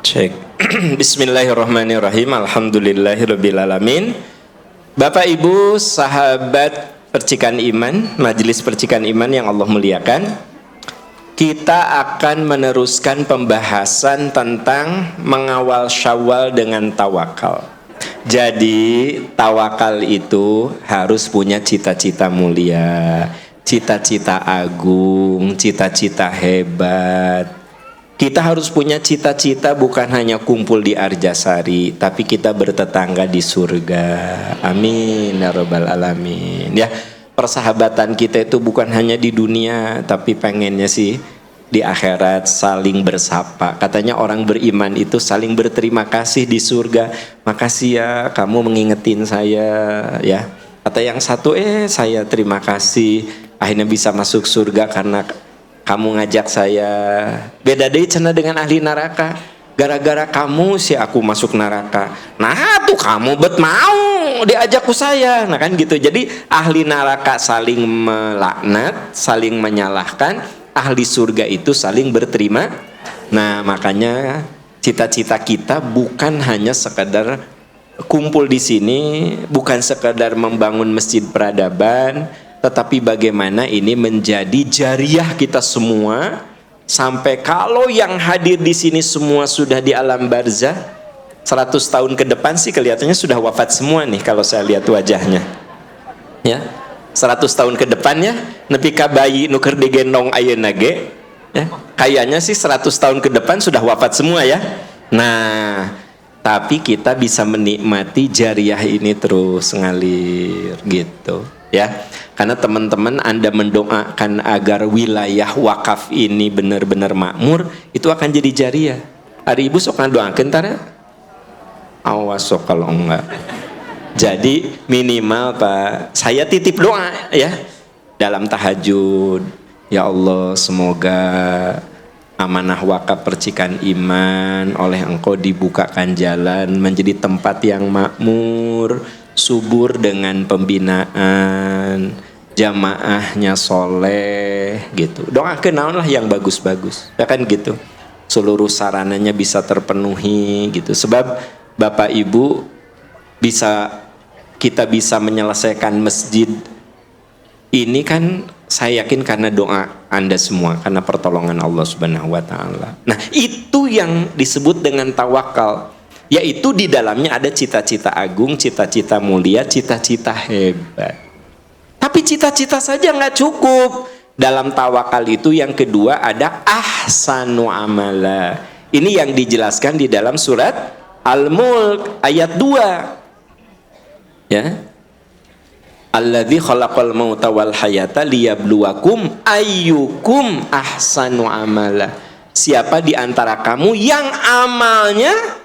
Cek. Bismillahirrahmanirrahim. Alhamdulillahirrabbilalamin. Bapak Ibu sahabat percikan iman, majelis percikan iman yang Allah muliakan, kita akan meneruskan pembahasan tentang mengawal Syawal dengan tawakal. Jadi tawakal itu harus punya cita-cita mulia, cita-cita agung, cita-cita hebat. Kita harus punya cita-cita bukan hanya kumpul di Arjasari, tapi kita bertetangga di surga. Amin ya rabbal alamin. Ya, persahabatan kita itu bukan hanya di dunia, tapi pengennya sih di akhirat saling bersapa. Katanya orang beriman itu saling berterima kasih di surga. Makasih ya kamu mengingetin saya ya. Kata yang satu, saya terima kasih akhirnya bisa masuk surga karena kamu ngajak saya. Beda deh cenah dengan ahli neraka. Gara-gara kamu sih aku masuk neraka. Nah tuh kamu bet mau diajak ku saya. Nah kan gitu. Jadi ahli neraka saling melaknat, saling menyalahkan. Ahli surga itu saling berterima. Nah makanya cita-cita kita bukan hanya sekedar kumpul di sini, bukan sekedar membangun masjid peradaban, tetapi bagaimana ini menjadi jariah kita semua, sampai kalau yang hadir di sini semua sudah di alam barzah, 100 tahun ke depan sih kelihatannya sudah wafat semua nih kalau saya lihat wajahnya. Ya, 100 tahun ke depan ya, nepi ka bayi nu keur digendong ayeuna ge, ya, kayaknya sih 100 tahun ke depan sudah wafat semua ya. Nah, tapi kita bisa menikmati jariah ini terus ngalir gitu. Ya, karena teman-teman Anda mendoakan agar wilayah wakaf ini benar-benar makmur, itu akan jadi jariah. Hari Ibu sok ngadoakeun tara? Awas sok kalau enggak. Jadi minimal Pak, saya titip doa ya dalam tahajud. Ya Allah, semoga amanah wakaf percikan iman oleh Engkau dibukakan jalan menjadi tempat yang makmur, subur dengan pembinaan, jamaahnya soleh gitu. Doakeun naon lah yang bagus-bagus, ya kan gitu. Seluruh sarananya bisa terpenuhi gitu. Sebab Bapak Ibu kita bisa menyelesaikan masjid ini kan saya yakin karena doa Anda semua, karena pertolongan Allah Subhanahu wa taala. Nah, itu yang disebut dengan tawakal. Yaitu di dalamnya ada cita-cita agung, cita-cita mulia, cita-cita hebat. Tapi cita-cita saja nggak cukup. Dalam tawakal itu yang kedua ada ahsanu amala. Ini yang dijelaskan di dalam surat Al-Mulk ayat 2. Ya. Alladzi khalaqal mauta wal hayata liyabluwakum ayyukum ahsanu amala. Siapa di antara kamu yang amalnya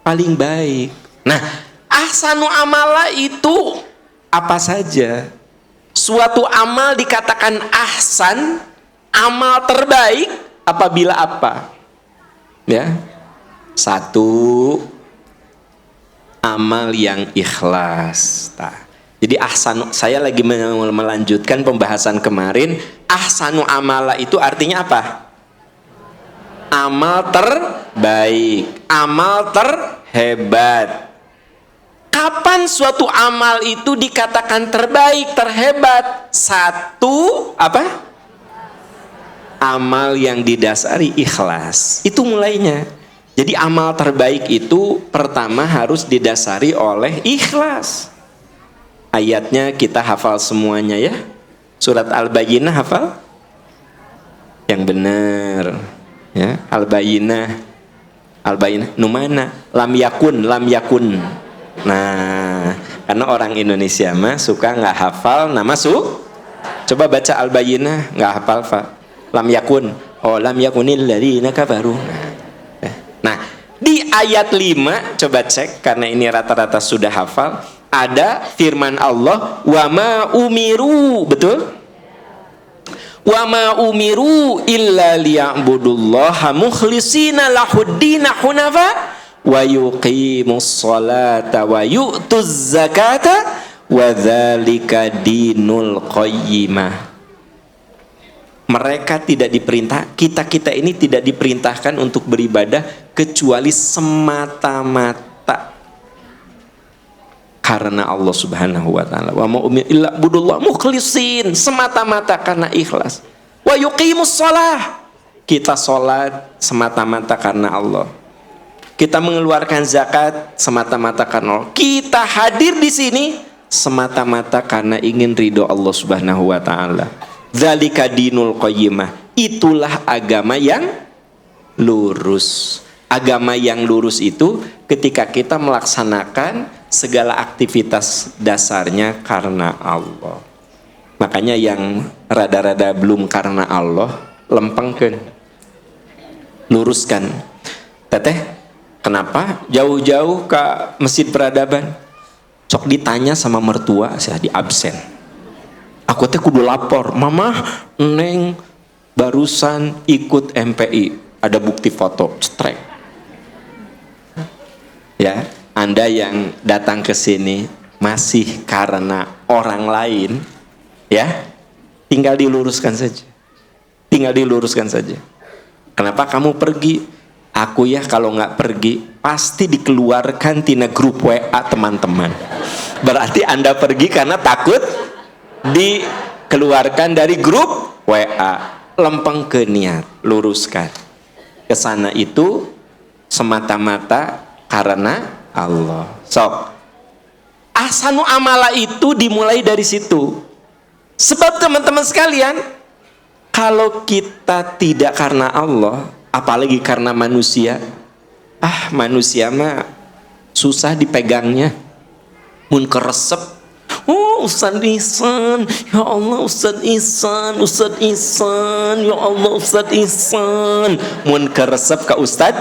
paling baik. Nah, ahsanu amala itu apa saja? Suatu amal dikatakan ahsan, amal terbaik apabila apa? Ya. Satu, amal yang ikhlas. Jadi ahsanu, saya lagi melanjutkan pembahasan kemarin. Ahsanu amala itu artinya apa? Amal terbaik, amal terhebat. Kapan suatu amal itu dikatakan terbaik, terhebat? Satu, apa? Amal yang didasari ikhlas. Itu mulainya. Jadi amal terbaik itu pertama harus didasari oleh ikhlas. Ayatnya kita hafal semuanya ya. Surat Al-Bayyinah hafal? Yang benar. Ya, Al-Bayyinah. Al-Bayyinah numana? Lam yakun. Nah, karena orang Indonesia mah suka nggak hafal nama Coba baca Al-Bayyinah, nggak hafal Pak. Lam yakun. Oh, lam yakunil ladzina kafaru. Nah, di ayat 5 coba cek karena ini rata-rata sudah hafal. Ada firman Allah, wa ma umiru, betul? Wa ma umiru illa liya'budullaha mukhlishina lahuddina hunafa wa yuqimus salata wa yu'tuz zakata wa dzalika dinul qayyimah. Mereka tidak diperintah, kita ini tidak diperintahkan untuk beribadah kecuali semata-mata karena Allah Subhanahu wa taala. Wa ma umiru illa budullah mukhlisin, semata-mata karena ikhlas. Wa yuqimus shalah, kita sholat semata-mata karena Allah. Kita mengeluarkan zakat semata-mata karena Allah. Kita hadir di sini semata-mata karena ingin ridho Allah Subhanahu wa taala. Dzalika dinul qayyimah, itulah agama yang lurus. Agama yang lurus itu ketika kita melaksanakan segala aktivitas dasarnya karena Allah. Makanya yang rada-rada belum karena Allah, lempengkeun, luruskan. Teteh, kenapa jauh-jauh ke Masjid Peradaban? Sok ditanya sama mertua, saya di absen. Aku teh kudu lapor, mama, neng barusan ikut MPI, ada bukti foto, cetrek. Ya, Anda yang datang ke sini masih karena orang lain, ya, tinggal diluruskan saja. Tinggal diluruskan saja. Kenapa kamu pergi? Aku ya kalau nggak pergi pasti dikeluarkan tina grup WA teman-teman. Berarti Anda pergi karena takut dikeluarkan dari grup WA. Lempeng ke niat, luruskan. Kesana itu semata-mata karena Allah. Sok. Ahsanu amala itu dimulai dari situ. Sebab teman-teman sekalian, kalau kita tidak karena Allah, apalagi karena manusia, manusia mah susah dipegangnya. Mun keresep, oh Ustaz Ihsan, ya Allah Ustaz Ihsan, Ustaz Ihsan, ya Allah Ustaz Ihsan. Mun keresep ke Ustaz,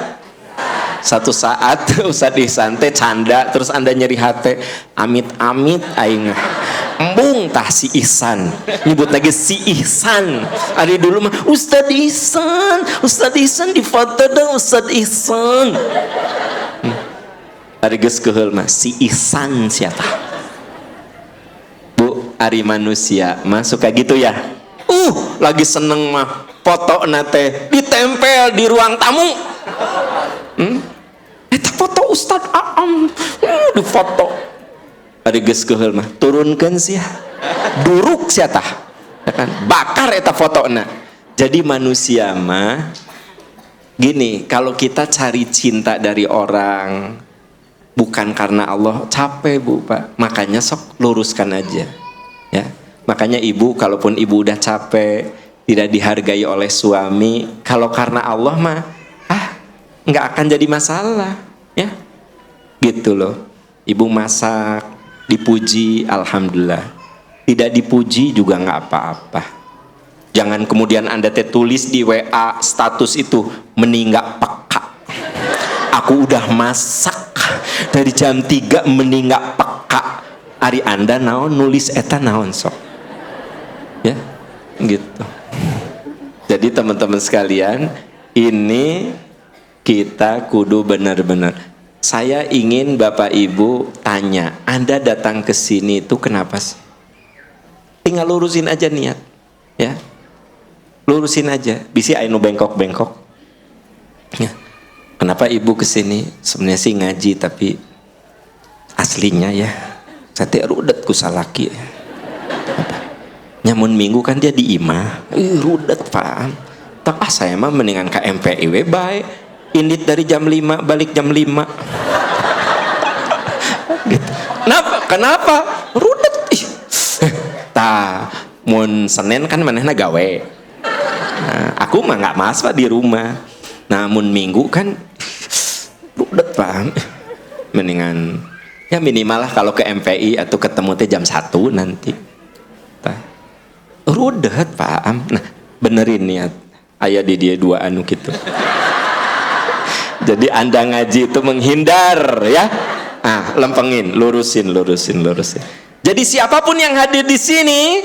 satu saat Ustaz Ihsan teh canda, terus Anda nyeri hati, amit-amit aing embung tah si Ihsan, nyebut lagi si Ihsan. Ari dulu mah Ustaz Ihsan di foto dong Ustaz Ihsan. Ari geus keheul mah si Ihsan siapa? Bu, ari manusia mah suka gitu ya. Lagi seneng mah foto nate ditempel di ruang tamu. Eta foto Ustaz Aam, di foto. Ari geus keheul mah turunkeun sia. Duruk sia tah. Bakar eta fotona. Jadi manusia mah gini, kalau kita cari cinta dari orang bukan karena Allah, capek Bu Pak. Makanya sok luruskan aja. Ya. Makanya ibu, kalaupun ibu udah capek, tidak dihargai oleh suami, kalau karena Allah mah nggak akan jadi masalah, ya. Gitu loh. Ibu masak, dipuji, alhamdulillah. Tidak dipuji juga nggak apa-apa. Jangan kemudian Anda tulis di WA status itu meninggal peka. Aku udah masak dari jam 3 meninggal peka. Ari Anda naon nulis eta naon sok. Ya, gitu. Jadi teman-teman sekalian, ini kita kudu benar-benar. Saya ingin Bapak Ibu tanya, Anda datang ke sini itu kenapa sih? Tinggal lurusin aja niat, ya. Lurusin aja. Bisi anu bengkok-bengkok. Ya. Kenapa Ibu ke sini? Sebenarnya sih ngaji, tapi aslinya ya saya rudet ku salaki. Nyamun minggu kan dia di imah, rudet paham. Tak saya mah mendingan ke MPIW baik. Indit dari jam 5 balik jam 5. Gitu. Kenapa? Rudet. Mun Senin kan manehna gawe. Nah, aku mah nggak masalah di rumah. Namun minggu kan rudet paham. Mendingan ya minimal lah kalau ke MPI atau ketemu teh jam 1 nanti. Rudet paham. Nah, benerin niat. Aya di dia dua anu gitu. Jadi Anda ngaji itu menghindar ya. Lempengin, lurusin. Jadi siapapun yang hadir di sini,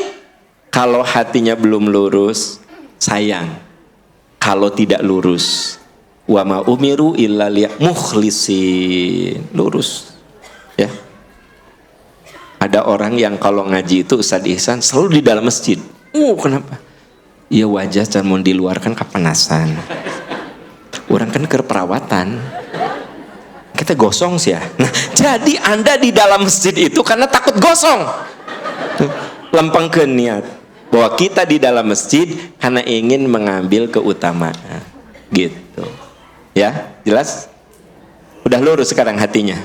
kalau hatinya belum lurus, sayang. Kalau tidak lurus, wa ma umiru illa mukhlisin, lurus. Ya. Ada orang yang kalau ngaji itu Ustaz Ihsan selalu di dalam masjid. Kenapa? Ya wajah can mun di luar kan kapanasan. Orang kan ke perawatan. Kita gosong sih ya. Nah, jadi Anda di dalam masjid itu karena takut gosong. Lempengkeun niat bahwa kita di dalam masjid karena ingin mengambil keutamaan. Gitu. Ya, jelas? Udah lurus sekarang hatinya.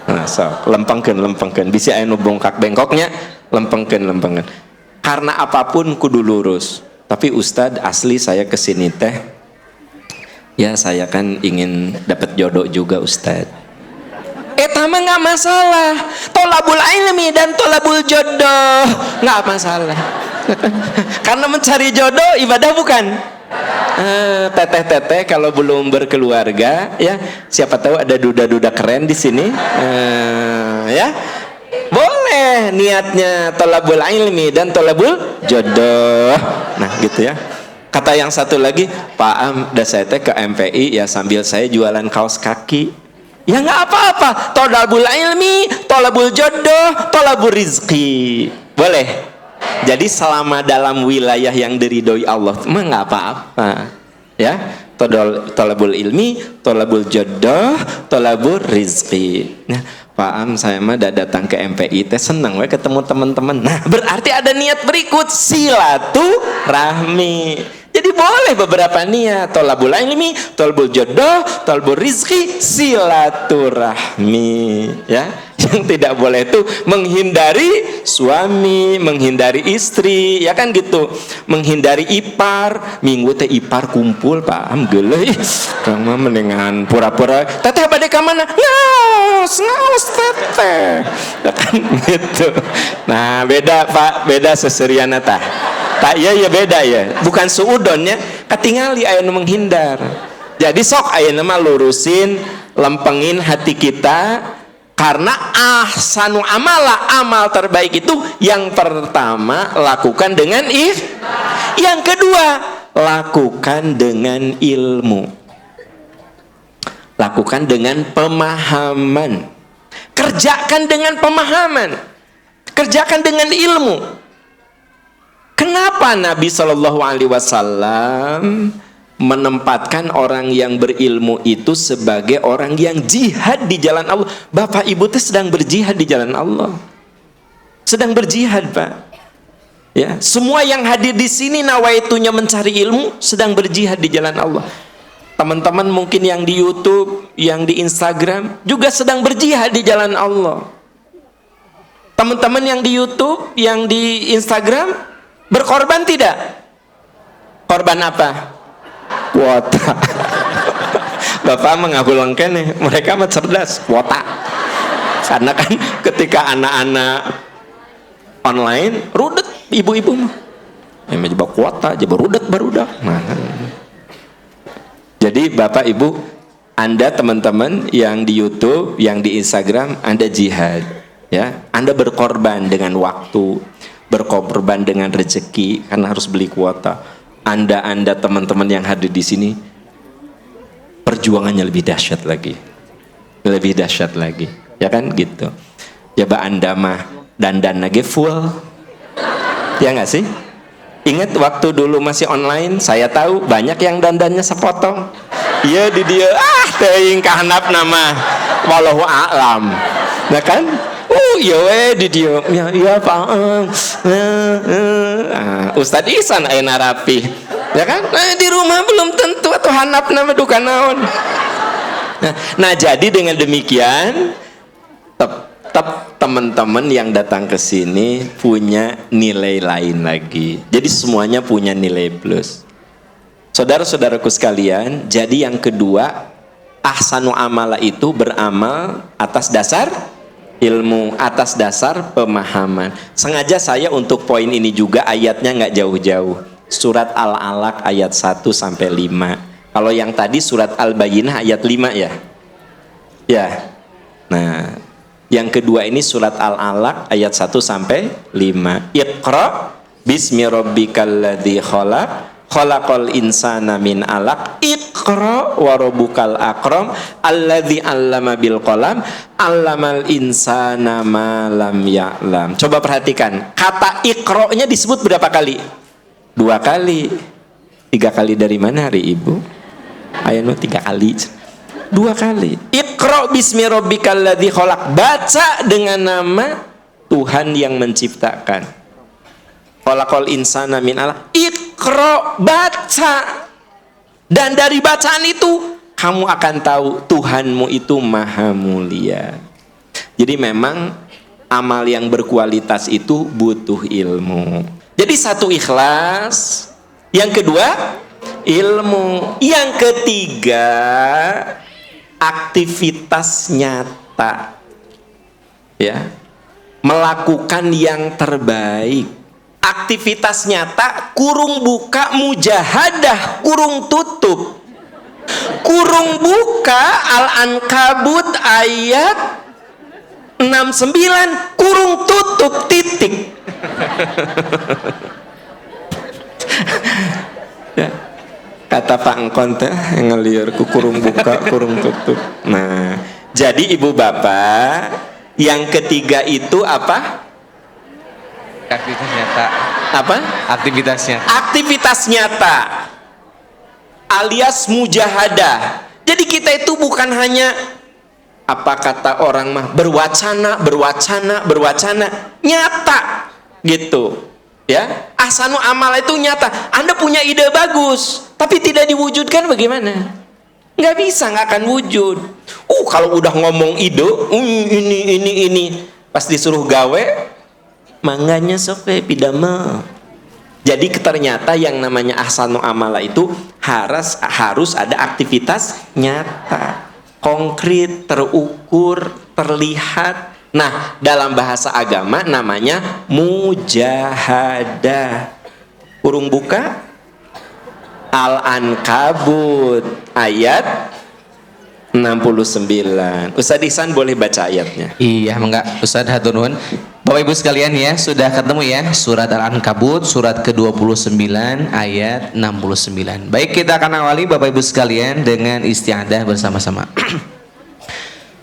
Nah, so, lempengkeun. Bisa aya nu bongkak bengkoknya, lempengkeun. Karena apapun kudu lurus. Tapi Ustadz, asli saya kesini teh, ya saya kan ingin dapat jodoh juga Ustadz. Mah nggak masalah. Tolabul ilmi dan tolabul jodoh nggak masalah. Karena mencari jodoh ibadah bukan? Teteh kalau belum berkeluarga, ya siapa tahu ada duda-duda keren di sini, ya boleh niatnya tolabul ilmi dan tolabul jodoh. Nah gitu ya. Kata yang satu lagi, Pak Am, dah saya teh ke MPI ya sambil saya jualan kaos kaki. Ya nggak apa-apa. Tolabul ilmi, tolabul jodoh, tolabul rizki. Boleh. Jadi selama dalam wilayah yang diridhoi Allah, mah nggak apa-apa. Ya, tolabul ilmi, tolabul jodoh, tolabul rizki. Nah, Pak Am, saya mah udah datang ke MPI teh senang we ketemu teman-teman. Nah, berarti ada niat berikut, silaturahmi. Jadi boleh beberapa niat, tolabul ilmi, tolabul jodoh, tolabul rizki, silaturahmi, ya. Yang tidak boleh itu menghindari suami, menghindari istri, ya kan gitu. Menghindari ipar, minggu teh ipar kumpul, paham geuleuh. Kang mah mendingan pura-pura, teteh bade ka mana? Ngaos teteh. Ya kan gitu. Nah, beda Pak, beda seseriana tah. Tak ya beda ya, bukan suudonnya ketingali aya nu menghindar. Jadi sok aya mah lurusin, lempengin hati kita karena ahsanu amala, amal terbaik itu yang pertama lakukan dengan yang kedua lakukan dengan ilmu, lakukan dengan pemahaman, kerjakan dengan pemahaman, kerjakan dengan ilmu. Kenapa Nabi Shallallahu Alaihi Wasallam menempatkan orang yang berilmu itu sebagai orang yang jihad di jalan Allah? Bapak Ibu itu sedang berjihad di jalan Allah, sedang berjihad Pak. Ya, semua yang hadir di sini nawaitunya mencari ilmu, sedang berjihad di jalan Allah. Teman-teman mungkin yang di YouTube, yang di Instagram juga sedang berjihad di jalan Allah. Teman-teman yang di YouTube, yang di Instagram berkorban tidak? Korban apa? Kuota. Bapak mengabulkan nih, mereka mah cerdas, kuota. Karena kan ketika anak-anak online, rudet ibu-ibu mah. Emang coba kuota, coba rudet barudak. Mana? Jadi Bapak Ibu, Anda teman-teman yang di YouTube, yang di Instagram, Anda jihad, ya. Anda berkorban dengan waktu, berkorban dengan rezeki karena harus beli kuota. Anda teman-teman yang hadir di sini perjuangannya lebih dahsyat lagi, ya kan gitu. Coba Anda mah dandan lagi full, ya nggak sih? Ingat waktu dulu masih online, saya tahu banyak yang dandannya sepotong. Iya di dia teuing kahanap nama wallahu a'lam, nah kan? Iya di dia, ya Pak. Ustadz Ihsan ayeuna rapi, ya kan? Di rumah belum tentu atau hanap nama duka naon. Nah, jadi dengan demikian tetap teman-teman yang datang ke sini punya nilai lain lagi. Jadi semuanya punya nilai plus. Saudara-saudaraku sekalian, jadi yang kedua, ahsanu amala itu beramal atas dasar ilmu, atas dasar pemahaman. Sengaja saya untuk poin ini juga ayatnya nggak jauh-jauh. Surat Al-Alaq ayat 1-5. Kalau yang tadi surat Al-Bayyinah ayat 5 ya. Ya. Nah, yang kedua ini surat Al-Alaq ayat 1-5. Iqra bismi rabbikal ladzi khalaq, khalaqal insana min alaq, iqra wa rabbukal akram, alladzi 'allama bil qalam, 'allamal insana ma lam ya'lam. Coba perhatikan, kata iqra-nya disebut berapa kali? 2 kali. 3 kali dari mana hari Ibu? Aya nu 3 kali. 2 kali. Iqra bismi rabbikal ladzi khalaq. Baca dengan nama Tuhan yang menciptakan. Khalaqal insana min 'alaq. Iqra, baca. Dan dari bacaan itu kamu akan tahu Tuhanmu itu maha mulia. Jadi memang amal yang berkualitas itu butuh ilmu. Jadi satu ikhlas, yang kedua ilmu, yang ketiga aktivitas nyata. Ya. Melakukan yang terbaik. Aktivitas nyata kurung buka mujahadah, kurung tutup. Kurung buka Al-Ankabut ayat 69, kurung tutup titik. Ya. Kata Pak Engkon teh ngelieur ku kurung buka kurung tutup. Nah, jadi ibu bapak, yang ketiga itu apa? Aktivitas nyata. Apa? Aktivitasnya. Aktivitas nyata alias mujahadah. Jadi kita itu bukan hanya apa kata orang mah berwacana, nyata gitu. Ya, ahsanu amal itu nyata. Anda punya ide bagus, tapi tidak diwujudkan bagaimana? Nggak bisa, nggak akan wujud. Kalau udah ngomong ide, ini, pas disuruh gawe, mangganya sope pidama. Jadi ternyata yang namanya ahsanu amala itu harus ada aktivitas nyata, konkret, terukur, terlihat. Nah, dalam bahasa agama namanya mujahadah. Kurung buka Al-Ankabut ayat 69. Ustaz Ihsan boleh baca ayatnya? Iya, enggak Ustaz hatur nuhun. Bapak Ibu sekalian ya, sudah ketemu ya surat Al-Ankabut surat ke-29 ayat 69. Baik, kita akan awali Bapak Ibu sekalian dengan isti'adah bersama-sama.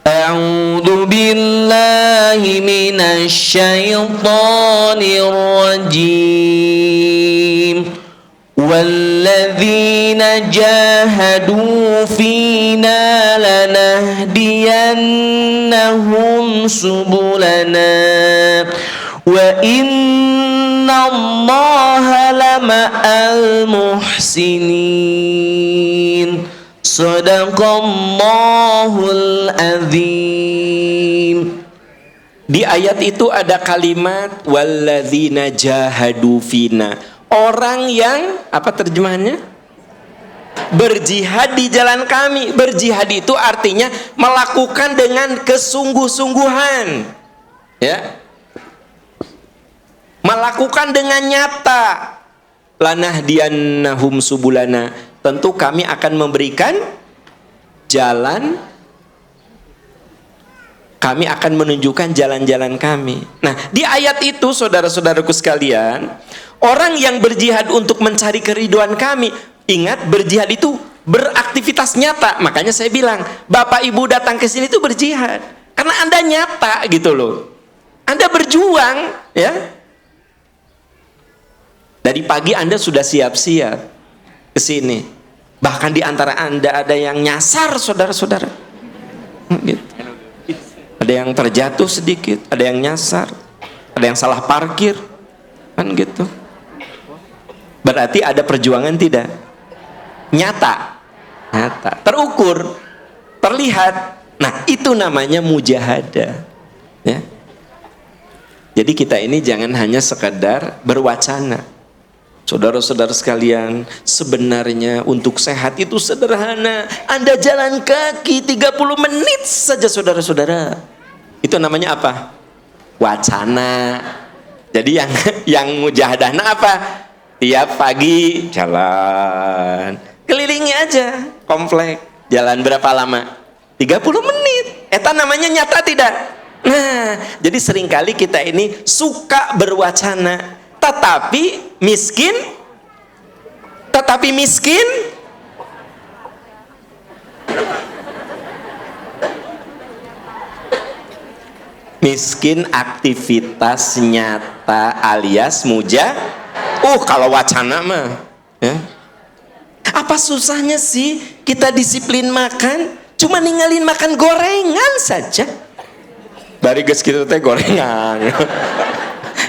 A'udzu billahi minasy syaithanir rajim. Walladzina jahadu fina lanahdiyannahum subulana wa innallaha lama'al muhsinin. Shadaqallahul azim. Di ayat itu ada kalimat walladzina jahadu fina. Orang yang, apa terjemahannya? Berjihad di jalan kami. Berjihad itu artinya melakukan dengan kesungguh-sungguhan. Ya. Melakukan dengan nyata. Lanahdiyannahum subulana. Tentu kami akan memberikan jalan, kami akan menunjukkan jalan-jalan kami. Nah, di ayat itu saudara-saudaraku sekalian, orang yang berjihad untuk mencari keriduan kami, ingat berjihad itu beraktivitas nyata. Makanya saya bilang, Bapak Ibu datang ke sini itu berjihad karena Anda nyata gitu loh. Anda berjuang, ya. Dari pagi Anda sudah siap-siap ke sini. Bahkan di antara Anda ada yang nyasar, saudara-saudara. Gitu. Ada yang terjatuh sedikit, ada yang nyasar, ada yang salah parkir, kan gitu. Berarti ada perjuangan tidak? Nyata, terukur, terlihat. Nah, itu namanya mujahadah. Ya. Jadi kita ini jangan hanya sekedar berwacana. Saudara-saudara sekalian, sebenarnya untuk sehat itu sederhana. Anda jalan kaki 30 menit saja, saudara-saudara. Itu namanya apa? Wacana. Jadi yang mujahadahna apa? Tiap pagi jalan, kelilingi aja komplek. Jalan berapa lama? 30 menit. Eta namanya nyata tidak? Nah, jadi seringkali kita ini suka berwacana, tetapi miskin, aktivitas nyata alias kalau wacana mah, ya. Apa susahnya sih kita disiplin makan? Cuma ninggalin makan gorengan saja. Bari geus kitu teh gorengan.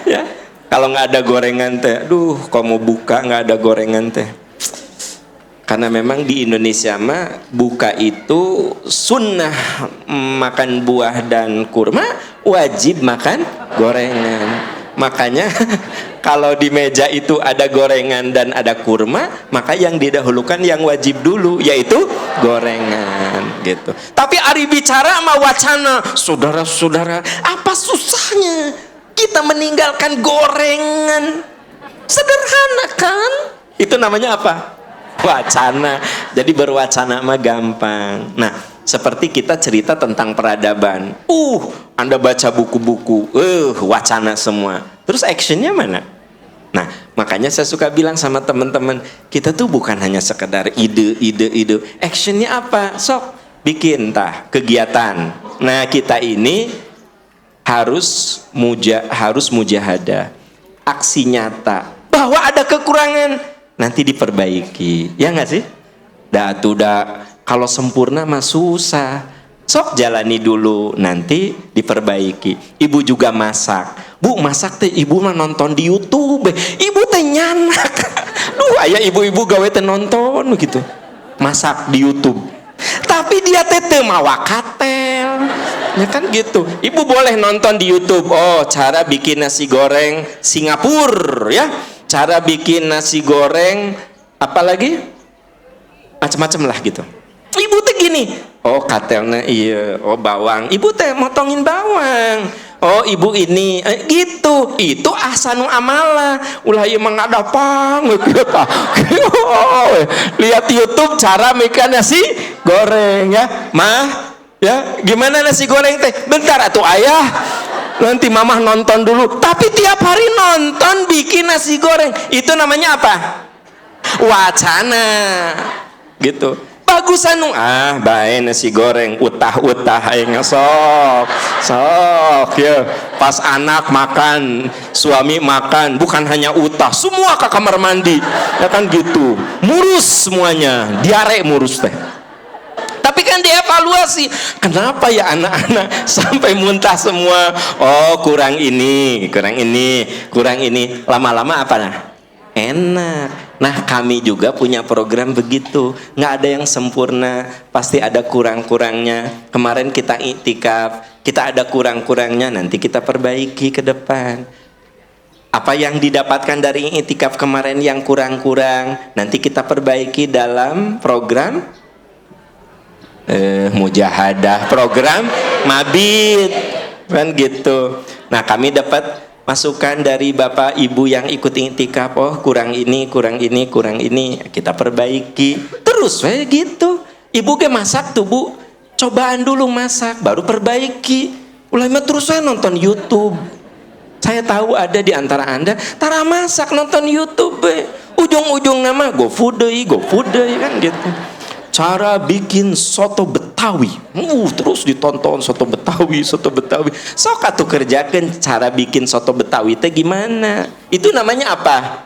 Ya, kalau nggak ada gorengan teh, aduh, kalau mau buka nggak ada gorengan teh. Karena memang di Indonesia mah buka itu sunnah makan buah dan kurma, wajib makan gorengan. Makanya kalau di meja itu ada gorengan dan ada kurma, maka yang didahulukan yang wajib dulu, yaitu gorengan gitu. Tapi ari bicara sama wacana, saudara-saudara, apa susahnya kita meninggalkan gorengan? Sederhana kan? Itu namanya apa? Wacana. Jadi berwacana mah gampang. Nah, seperti kita cerita tentang peradaban. Anda baca buku-buku, wacana semua. Terus actionnya mana? Nah, makanya saya suka bilang sama teman-teman, kita tuh bukan hanya sekedar ide. Actionnya apa? Sok, bikin kegiatan. Nah, kita ini harus mujahadah, aksi nyata. Bahwa ada kekurangan, nanti diperbaiki. Ya nggak sih? Kalau sempurna mah susah. Sok jalani dulu, nanti diperbaiki. Ibu juga masak. Bu, masak teh ibu mah nonton di YouTube. Ibu teh nyanak. Duh, aya ibu-ibu gawe teh nonton gitu. Masak di YouTube. Tapi dia teh mawa katel. Ya kan gitu. Ibu boleh nonton di YouTube. Oh, cara bikin nasi goreng Singapura ya. Cara bikin nasi goreng apa lagi? Macam-macam lah gitu. Ibu teh gini, oh katelnya iya, oh bawang, ibu teh motongin bawang, oh ibu ini gitu, itu ahsanu amala, ulah ieu mah ngadapang, lihat YouTube cara bikin nasi goreng ya, mah, ya gimana nasi goreng teh, bentar atuh ayah, nanti mamah nonton dulu, tapi tiap hari nonton bikin nasi goreng, itu namanya apa? Wacana, gitu. Bagusan bae nasi goreng utah aing sok ya pas anak makan suami makan bukan hanya utah semua ke kamar mandi ya kan gitu murus semuanya diare murus teh tapi kan dievaluasi kenapa ya anak-anak sampai muntah semua oh kurang ini lama-lama apa enak. Nah kami juga punya program begitu, nggak ada yang sempurna, pasti ada kurang-kurangnya. Kemarin kita iktikaf, kita ada kurang-kurangnya, nanti kita perbaiki ke depan. Apa yang didapatkan dari iktikaf kemarin yang kurang-kurang, nanti kita perbaiki dalam program mujahadah, program mabit, kan gitu. Nah kami dapat masukan dari bapak ibu yang ikut iktikaf, oh kurang ini kita perbaiki terus gitu. Ibu ke masak tuh bu, cobaan dulu masak baru perbaiki. Ulama terus saya nonton YouTube. Saya tahu ada di antara anda tara masak nonton YouTube ujung-ujung nama GoFood kan gitu. Cara bikin soto Betawi, terus ditonton soto Betawi. Sok atuh kerjakan cara bikin soto Betawi teh gimana? Itu namanya apa?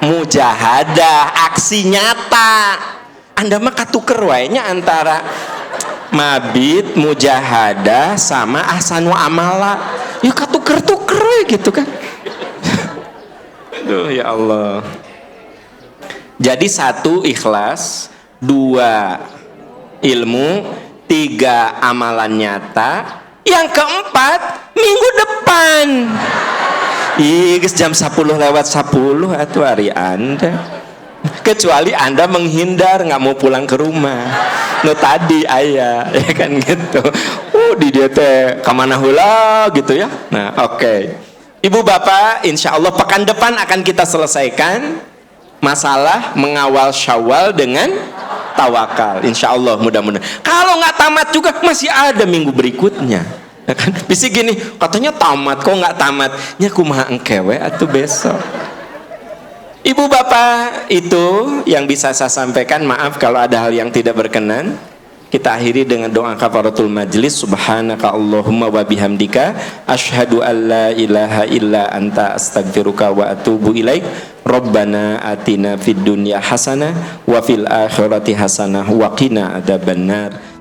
Mujahadah, aksi nyata. Anda mah katuker wae nya antara mabit, mujahadah sama ahsanu amala. Ya katuker-tuker gitu kan. Aduh ya Allah. Jadi 1 ikhlas, 2 ilmu, 3 amalan nyata, yang keempat minggu depan. Jam 10 lewat 10 atuh hari Anda. Kecuali Anda menghindar nggak mau pulang ke rumah. Tadi ayah ya kan gitu. Di dia teh kemana hula gitu ya. Nah oke. Ibu bapak, insya Allah pekan depan akan kita selesaikan masalah mengawal Syawal dengan tawakal, insya Allah mudah-mudahan. Kalau nggak tamat juga masih ada minggu berikutnya, ya kan? Bisa gini, katanya tamat, kok nggak tamat? Nya kumaha engkewe atau besok. Ibu bapak itu yang bisa saya sampaikan. Maaf kalau ada hal yang tidak berkenan. Kita akhiri dengan doa kafaratul majlis. Subhanaka Allahumma wa bihamdika asyhadu an la ilaha illa anta astaghfiruka wa atubu ilaik. Rabbana atina fid dunya hasanah wa fil akhirati hasanah wa qina adzabannar.